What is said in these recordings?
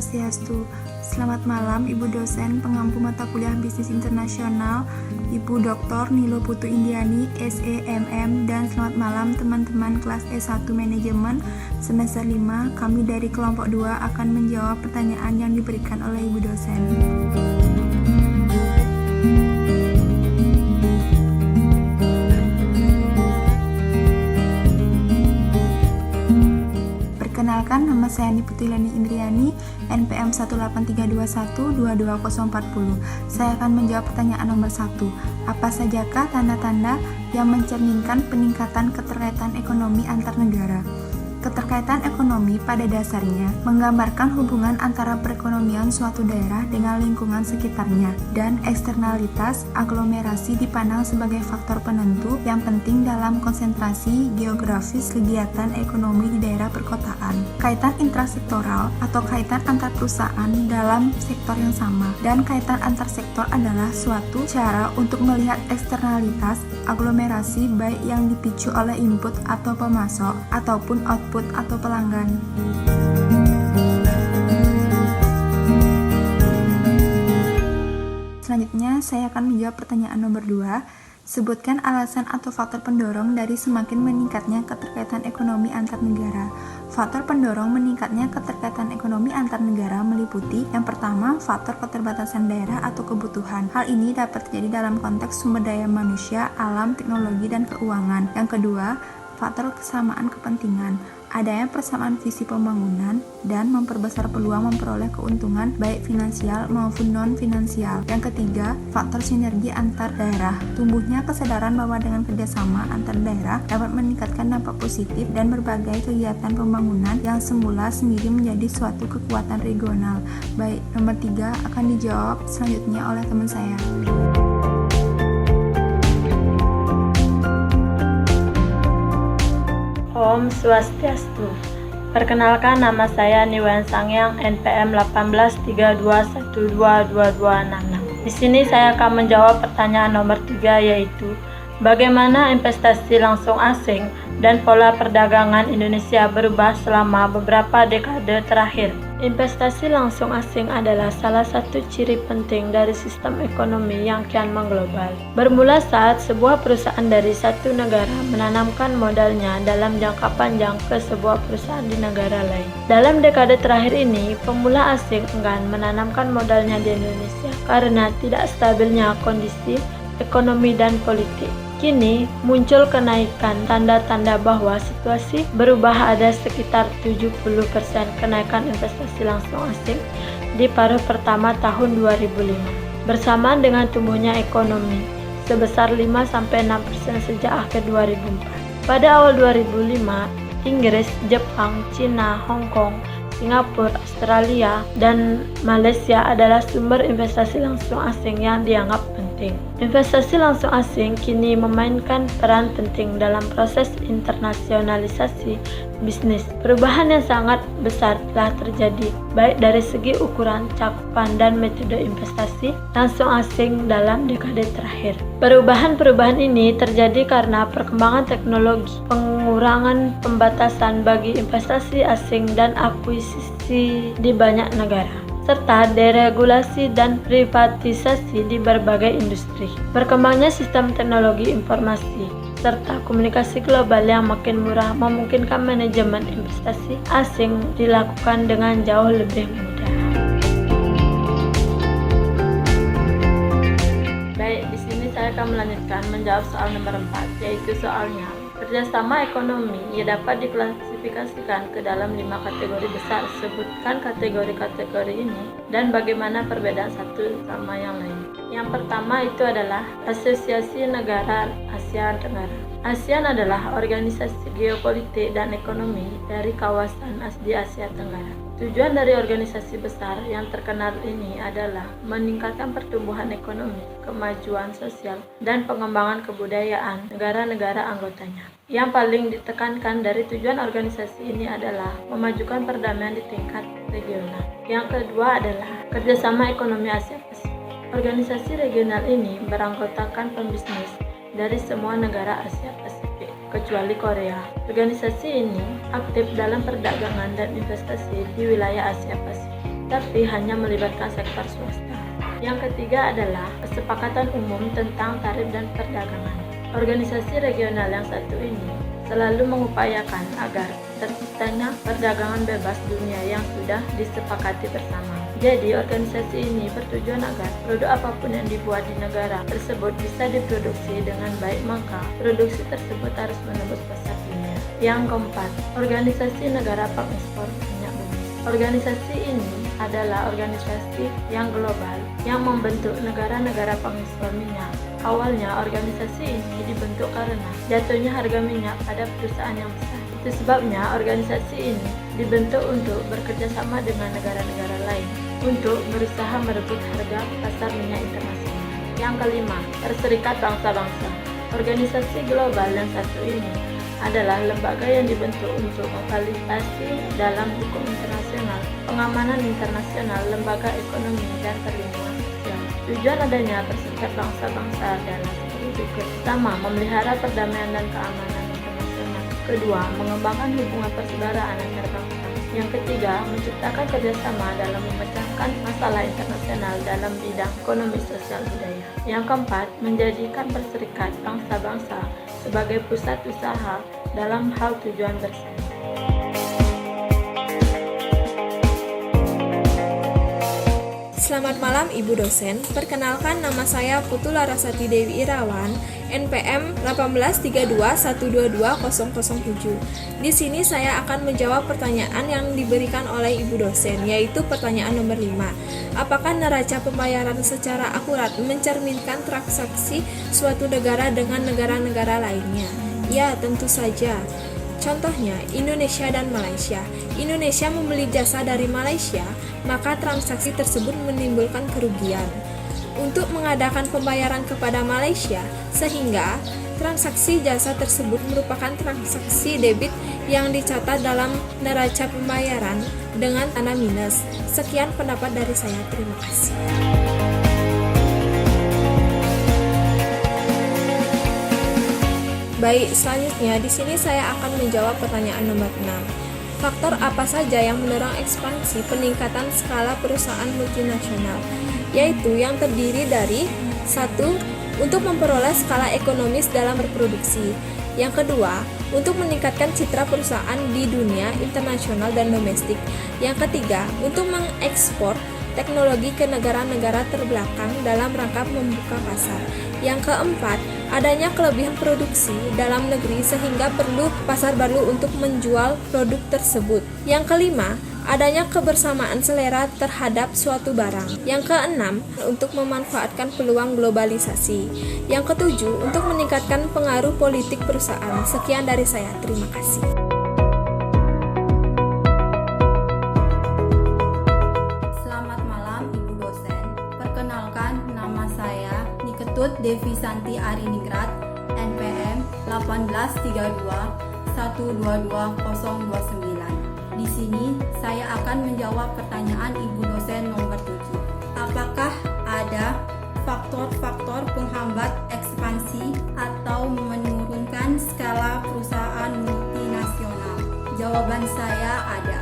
Swastiastu. Selamat malam Ibu dosen pengampu mata kuliah Bisnis Internasional, Ibu Dr. Nilo Putu Indiani, SEMM, dan selamat malam teman-teman kelas S1 Manajemen semester 5. Kami dari kelompok 2 akan menjawab pertanyaan yang diberikan oleh Ibu dosen. Perkenalkan, nama saya Niputulani Indriani, NPM 18321-22040. Saya akan menjawab pertanyaan nomor 1. Apa sajakah tanda-tanda yang mencerminkan peningkatan keterkaitan ekonomi antar negara? Keterkaitan ekonomi pada dasarnya menggambarkan hubungan antara perekonomian suatu daerah dengan lingkungan sekitarnya, dan eksternalitas aglomerasi dipandang sebagai faktor penentu yang penting dalam konsentrasi geografis kegiatan ekonomi di daerah perkotaan. Kaitan intrasektoral atau kaitan antar perusahaan dalam sektor yang sama, dan kaitan antar sektor adalah suatu cara untuk melihat eksternalitas aglomerasi baik yang dipicu oleh input atau pemasok ataupun output atau pelanggan. Selanjutnya, saya akan menjawab pertanyaan nomor 2. Sebutkan alasan atau faktor pendorong dari semakin meningkatnya keterkaitan ekonomi antar negara. Faktor pendorong meningkatnya keterkaitan ekonomi antar negara meliputi: yang pertama, faktor keterbatasan daerah atau kebutuhan. Hal ini dapat terjadi dalam konteks sumber daya manusia, alam, teknologi, dan keuangan. Yang kedua, faktor kesamaan kepentingan. Adanya persamaan visi pembangunan dan memperbesar peluang memperoleh keuntungan baik finansial maupun non-finansial. Yang ketiga, faktor sinergi antar daerah. Tumbuhnya kesadaran bahwa dengan kerjasama antar daerah dapat meningkatkan dampak positif dan berbagai kegiatan pembangunan yang semula sendiri menjadi suatu kekuatan regional. Baik, nomor 3 akan dijawab selanjutnya oleh teman saya. Om Swastiastu. Perkenalkan, nama saya Niwan Sangyang, NPM 1832122266. Di sini saya akan menjawab pertanyaan nomor 3, yaitu bagaimana investasi langsung asing dan pola perdagangan Indonesia berubah selama beberapa dekade terakhir. Investasi langsung asing adalah salah satu ciri penting dari sistem ekonomi yang kian mengglobal. Bermula saat sebuah perusahaan dari satu negara menanamkan modalnya dalam jangka panjang ke sebuah perusahaan di negara lain. Dalam dekade terakhir ini, pemula asing enggan menanamkan modalnya di Indonesia karena tidak stabilnya kondisi ekonomi dan politik. Kini muncul kenaikan tanda-tanda bahwa situasi berubah. Ada sekitar 70% kenaikan investasi langsung asing di paruh pertama tahun 2005. Bersamaan dengan tumbuhnya ekonomi sebesar 5-6% sejak akhir 2004. Pada awal 2005, Inggris, Jepang, Cina, Hong Kong, Singapura, Australia, dan Malaysia adalah sumber investasi langsung asing yang dianggap penting. Investasi langsung asing kini memainkan peran penting dalam proses internasionalisasi bisnis. Perubahan yang sangat besar telah terjadi, baik dari segi ukuran, cakupan, dan metode investasi langsung asing dalam dekade terakhir. Perubahan-perubahan ini terjadi karena perkembangan teknologi, pengurangan pembatasan bagi investasi asing dan akuisisi di banyak negara, serta deregulasi dan privatisasi di berbagai industri. Berkembangnya sistem teknologi informasi serta komunikasi global yang makin murah memungkinkan manajemen investasi asing dilakukan dengan jauh lebih mudah. Baik, di sini saya akan melanjutkan menjawab soal nomor 4, yaitu soalnya kerjasama ekonomi ia dapat diklasifikasikan ke dalam 5 kategori besar. Sebutkan kategori-kategori ini dan bagaimana perbedaan satu sama yang lain. Yang pertama itu adalah Asosiasi Negara Asia Tenggara. ASEAN adalah organisasi geopolitik dan ekonomi dari kawasan di Asia Tenggara. Tujuan dari organisasi besar yang terkenal ini adalah meningkatkan pertumbuhan ekonomi, kemajuan sosial, dan pengembangan kebudayaan negara-negara anggotanya. Yang paling ditekankan dari tujuan organisasi ini adalah memajukan perdamaian di tingkat regional. Yang kedua adalah kerjasama ekonomi Asia Pasifik. Organisasi regional ini beranggotakan pembisnis dari semua negara Asia Pasifik, kecuali Korea. Organisasi ini aktif dalam perdagangan dan investasi di wilayah Asia Pasifik. tapi hanya melibatkan sektor swasta. Yang ketiga adalah kesepakatan umum tentang tarif dan perdagangan. Organisasi regional yang satu ini selalu mengupayakan agar terciptanya perdagangan bebas dunia yang sudah disepakati bersama. Jadi, organisasi ini bertujuan agar produk apapun yang dibuat di negara tersebut bisa diproduksi dengan baik, maka produksi tersebut harus menembus pasar dunia. Yang keempat, organisasi negara pengekspor minyak bumi. Organisasi ini adalah organisasi yang global yang membentuk negara-negara pengekspor minyak. Awalnya, organisasi ini dibentuk karena jatuhnya harga minyak pada perusahaan yang besar. Itu sebabnya organisasi ini dibentuk untuk bekerja sama dengan negara-negara lain untuk berusaha merebut harga pasar minyak internasional. Yang kelima, Perserikat Bangsa-Bangsa. Organisasi global yang satu ini adalah lembaga yang dibentuk untuk memfasilitasi dalam hukum internasional, pengamanan internasional, lembaga ekonomi, dan perlindungan sosial. Tujuan adanya Perserikat Bangsa-Bangsa adalah seperti berikut. Pertama, memelihara perdamaian dan keamanan internasional. Kedua, mengembangkan hubungan persaudaraan antar bangsa. Yang ketiga, menciptakan kerjasama dalam memecahkan masalah internasional dalam bidang ekonomi, sosial, budaya. Yang keempat, menjadikan Perserikat Bangsa-Bangsa sebagai pusat usaha dalam hal tujuan bersama. Selamat malam Ibu dosen, perkenalkan nama saya Putu Larasati Dewi Irawan, NPM 18321220007. Di sini saya akan menjawab pertanyaan yang diberikan oleh Ibu dosen, yaitu pertanyaan nomor 5. Apakah neraca pembayaran secara akurat mencerminkan transaksi suatu negara dengan negara-negara lainnya? Ya, tentu saja. Contohnya, Indonesia dan Malaysia. Indonesia membeli jasa dari Malaysia, maka transaksi tersebut menimbulkan kerugian untuk mengadakan pembayaran kepada Malaysia, sehingga transaksi jasa tersebut merupakan transaksi debit yang dicatat dalam neraca pembayaran dengan tanda minus. Sekian pendapat dari saya. Terima kasih. Baik, selanjutnya di sini saya akan menjawab pertanyaan nomor 6. Faktor apa saja yang mendorong ekspansi peningkatan skala perusahaan multinasional? Yaitu yang terdiri dari 1. Untuk memperoleh skala ekonomis dalam berproduksi. Yang kedua, untuk meningkatkan citra perusahaan di dunia internasional dan domestik. Yang ketiga, untuk mengekspor teknologi ke negara-negara terbelakang dalam rangka membuka pasar. Yang keempat, adanya kelebihan produksi dalam negeri sehingga perlu pasar baru untuk menjual produk tersebut. Yang kelima, adanya kebersamaan selera terhadap suatu barang. Yang keenam, untuk memanfaatkan peluang globalisasi. Yang ketujuh, untuk meningkatkan pengaruh politik perusahaan. Sekian dari saya, terima kasih. Selamat malam Ibu dosen. Perkenalkan, nama saya Niketut Devi Santi Ariningrat, NPM 18321220029. Di sini saya akan menjawab pertanyaan Ibu dosen nomor 7. Apakah ada faktor-faktor penghambat ekspansi atau menurunkan skala perusahaan multinasional? Jawaban saya ada.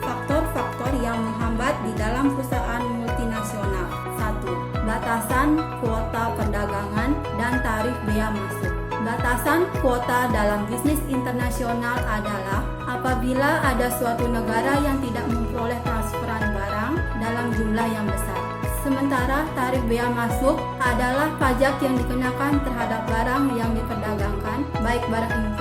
Faktor-faktor yang menghambat di dalam perusahaan multinasional. 1. Batasan kuota perdagangan dan tarif bea masuk. Batasan kuota dalam bisnis internasional adalah apabila ada suatu negara yang tidak memperoleh transferan barang dalam jumlah yang besar. Sementara tarif bea masuk adalah pajak yang dikenakan terhadap barang yang diperdagangkan, baik barang impor